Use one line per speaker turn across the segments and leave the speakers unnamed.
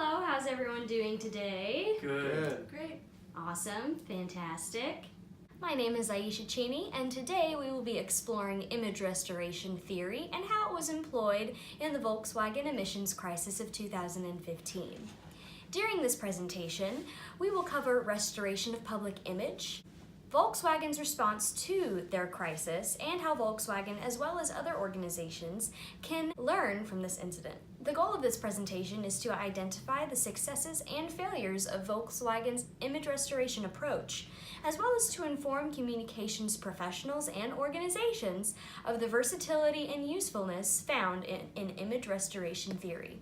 Hello, how's everyone doing today?
Good.
Great.
Awesome, fantastic. My name is Aisha Cheney, and today we will be exploring image restoration theory and how it was employed in the Volkswagen emissions crisis of 2015. During this presentation, we will cover restoration of public image, Volkswagen's response to their crisis, and how Volkswagen, as well as other organizations, can learn from this incident. The goal of this presentation is to identify the successes and failures of Volkswagen's image restoration approach, as well as to inform communications professionals and organizations of the versatility and usefulness found in image restoration theory.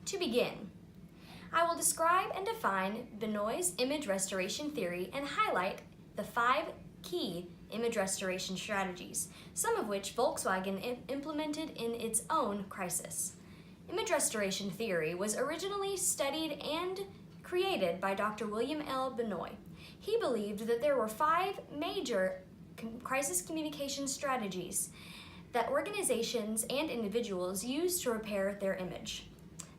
To begin, I will describe and define Benoit's image restoration theory and highlight the 5 key image restoration strategies, some of which Volkswagen implemented in its own crisis. Image restoration theory was originally studied and created by Dr. William L. Benoit. He believed that there were 5 major crisis communication strategies that organizations and individuals use to repair their image.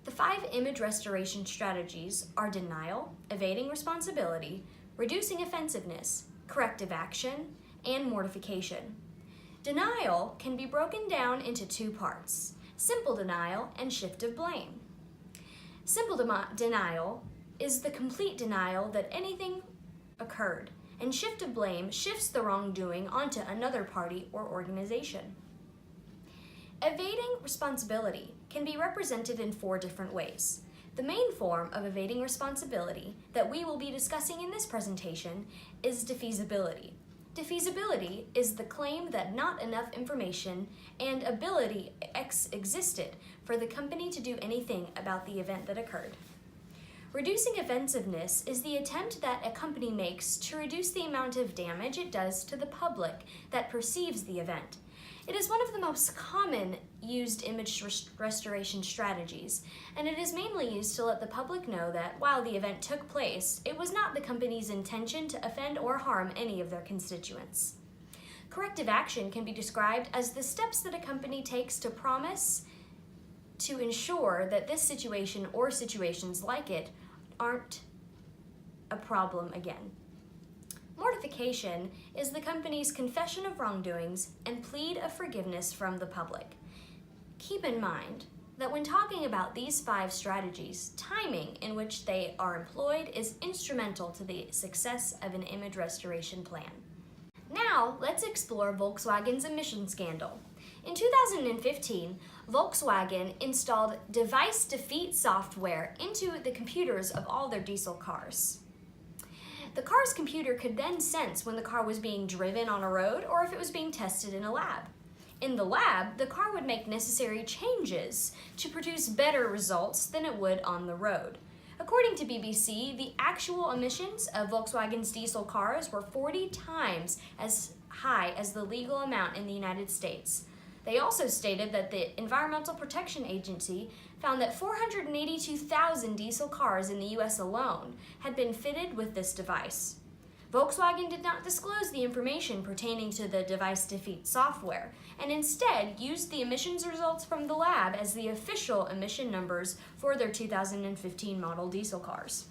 The 5 image restoration strategies are denial, evading responsibility, reducing offensiveness, corrective action, and mortification. Denial can be broken down into 2 parts: simple denial and shift of blame. Simple denial is the complete denial that anything occurred, and shift of blame shifts the wrongdoing onto another party or organization. Evading responsibility can be represented in 4 different ways. The main form of evading responsibility that we will be discussing in this presentation is defeasibility. Defeasibility is the claim that not enough information and ability existed for the company to do anything about the event that occurred. Reducing offensiveness is the attempt that a company makes to reduce the amount of damage it does to the public that perceives the event. It is one of the most common used image restoration strategies, and it is mainly used to let the public know that while the event took place, it was not the company's intention to offend or harm any of their constituents. Corrective action can be described as the steps that a company takes to promise to ensure that this situation or situations like it aren't a problem again. Mortification is the company's confession of wrongdoings and plead of forgiveness from the public. Keep in mind that when talking about these 5 strategies, timing in which they are employed is instrumental to the success of an image restoration plan. Now, let's explore Volkswagen's emission scandal. In 2015, Volkswagen installed device defeat software into the computers of all their diesel cars. The car's computer could then sense when the car was being driven on a road or if it was being tested in a lab. In the lab, the car would make necessary changes to produce better results than it would on the road. According to BBC, the actual emissions of Volkswagen's diesel cars were 40 times as high as the legal amount in the United States. They also stated that the Environmental Protection Agency found that 482,000 diesel cars in the US alone had been fitted with this device. Volkswagen did not disclose the information pertaining to the device defeat software, and instead used the emissions results from the lab as the official emission numbers for their 2015 model diesel cars.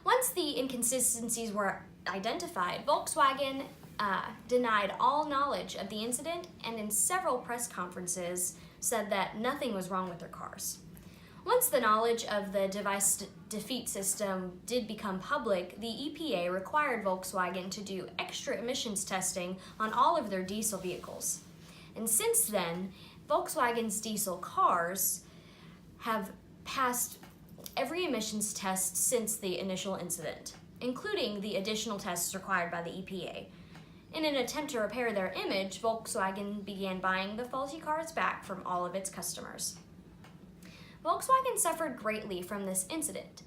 Once the inconsistencies were identified, Volkswagen denied all knowledge of the incident and in several press conferences said that nothing was wrong with their cars. Once the knowledge of the device defeat system did become public, the EPA required Volkswagen to do extra emissions testing on all of their diesel vehicles. And since then, Volkswagen's diesel cars have passed every emissions test since the initial incident, including the additional tests required by the EPA. In an attempt to repair their image, Volkswagen began buying the faulty cars back from all of its customers. Volkswagen suffered greatly from this incident.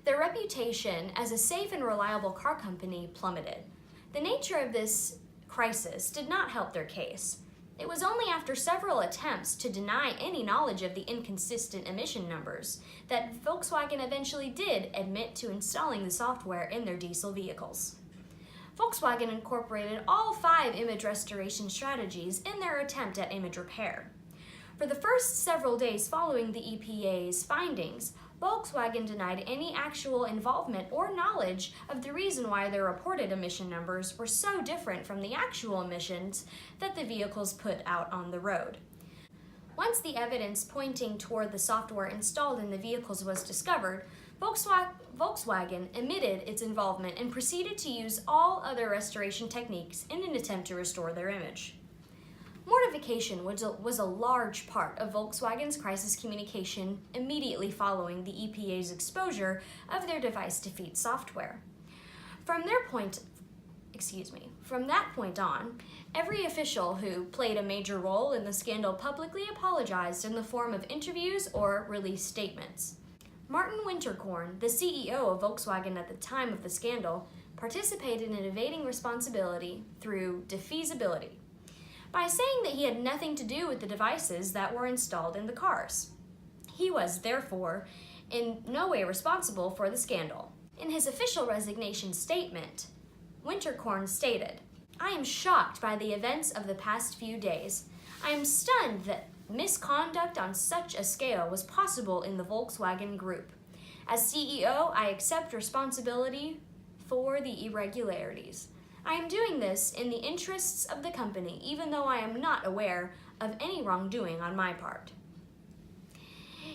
Their reputation as a safe and reliable car company plummeted. The nature of this crisis did not help their case. It was only after several attempts to deny any knowledge of the inconsistent emission numbers that Volkswagen eventually did admit to installing the software in their diesel vehicles. Volkswagen incorporated all 5 image restoration strategies in their attempt at image repair. For the first several days following the EPA's findings, Volkswagen denied any actual involvement or knowledge of the reason why their reported emission numbers were so different from the actual emissions that the vehicles put out on the road. Once the evidence pointing toward the software installed in the vehicles was discovered, Volkswagen admitted its involvement and proceeded to use all other restoration techniques in an attempt to restore their image. Mortification was a large part of Volkswagen's crisis communication immediately following the EPA's exposure of their device defeat software. From that point on, every official who played a major role in the scandal publicly apologized in the form of interviews or released statements. Martin Winterkorn, the CEO of Volkswagen at the time of the scandal, participated in evading responsibility through defeasibility, by saying that he had nothing to do with the devices that were installed in the cars. He was, therefore, in no way responsible for the scandal. In his official resignation statement, Winterkorn stated, "I am shocked by the events of the past few days. I am stunned that misconduct on such a scale was possible in the Volkswagen Group. As CEO, I accept responsibility for the irregularities. I am doing this in the interests of the company, even though I am not aware of any wrongdoing on my part."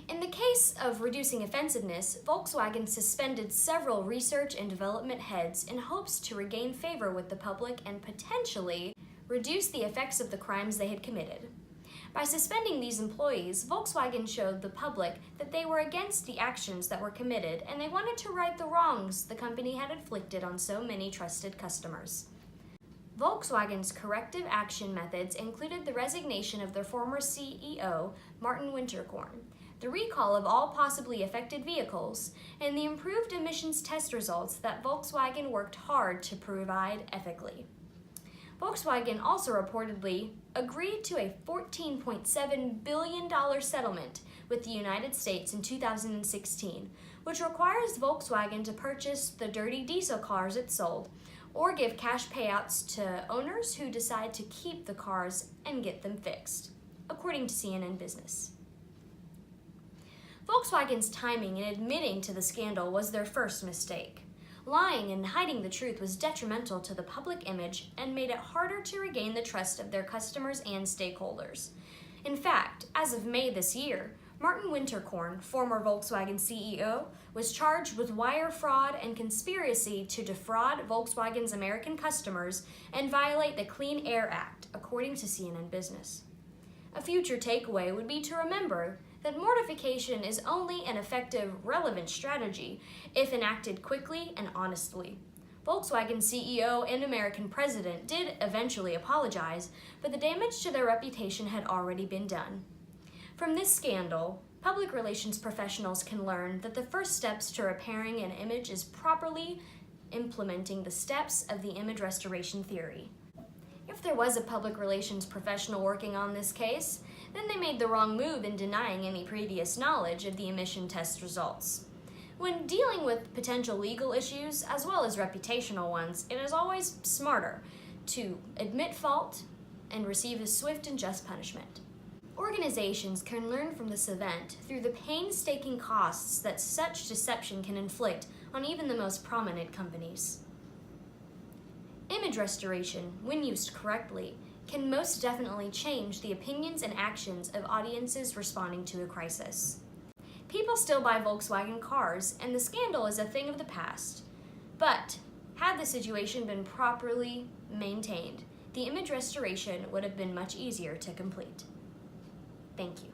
In the case of reducing offensiveness, Volkswagen suspended several research and development heads in hopes to regain favor with the public and potentially reduce the effects of the crimes they had committed. By suspending these employees, Volkswagen showed the public that they were against the actions that were committed and they wanted to right the wrongs the company had inflicted on so many trusted customers. Volkswagen's corrective action methods included the resignation of their former CEO, Martin Winterkorn, the recall of all possibly affected vehicles, and the improved emissions test results that Volkswagen worked hard to provide ethically. Volkswagen also reportedly agreed to a $14.7 billion settlement with the United States in 2016, which requires Volkswagen to purchase the dirty diesel cars it sold or give cash payouts to owners who decide to keep the cars and get them fixed, according to CNN Business. Volkswagen's timing in admitting to the scandal was their first mistake. Lying and hiding the truth was detrimental to the public image and made it harder to regain the trust of their customers and stakeholders. In fact, as of May this year, Martin Winterkorn, former Volkswagen CEO, was charged with wire fraud and conspiracy to defraud Volkswagen's American customers and violate the Clean Air Act, according to CNN Business. A future takeaway would be to remember that mortification is only an effective, relevant strategy if enacted quickly and honestly. Volkswagen CEO and American president did eventually apologize, but the damage to their reputation had already been done. From this scandal, public relations professionals can learn that the first steps to repairing an image is properly implementing the steps of the image restoration theory. If there was a public relations professional working on this case, then they made the wrong move in denying any previous knowledge of the emission test results. When dealing with potential legal issues, as well as reputational ones, it is always smarter to admit fault and receive a swift and just punishment. Organizations can learn from this event through the painstaking costs that such deception can inflict on even the most prominent companies. Image restoration, when used correctly, can most definitely change the opinions and actions of audiences responding to a crisis. People still buy Volkswagen cars, and the scandal is a thing of the past. But, had the situation been properly maintained, the image restoration would have been much easier to complete. Thank you.